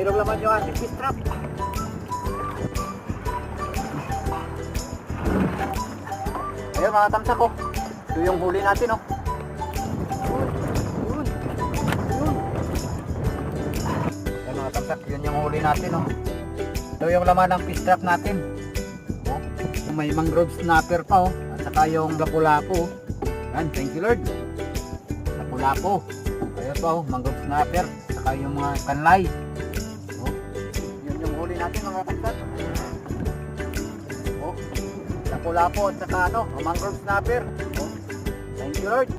mayroong laman yung ating fish trap. Ayun mga tamsak ko. Ito yung huli natin oh. Yun. Ayun mga tamsak, yun yung huli natin oh. Ito yung laman ng fish trap natin. Oh. May mangrove snapper pa oh. At saka yung lapu-lapu. Yan, thank you Lord. Lapu-lapu. Ayun pa oh, mangrove snapper. At saka yung mga kanlay. Oh. Yun yung huli natin mga tamsak. Oh. Lapu-lapu at saka ano, mangrove snapper. Oh. Thank you Lord.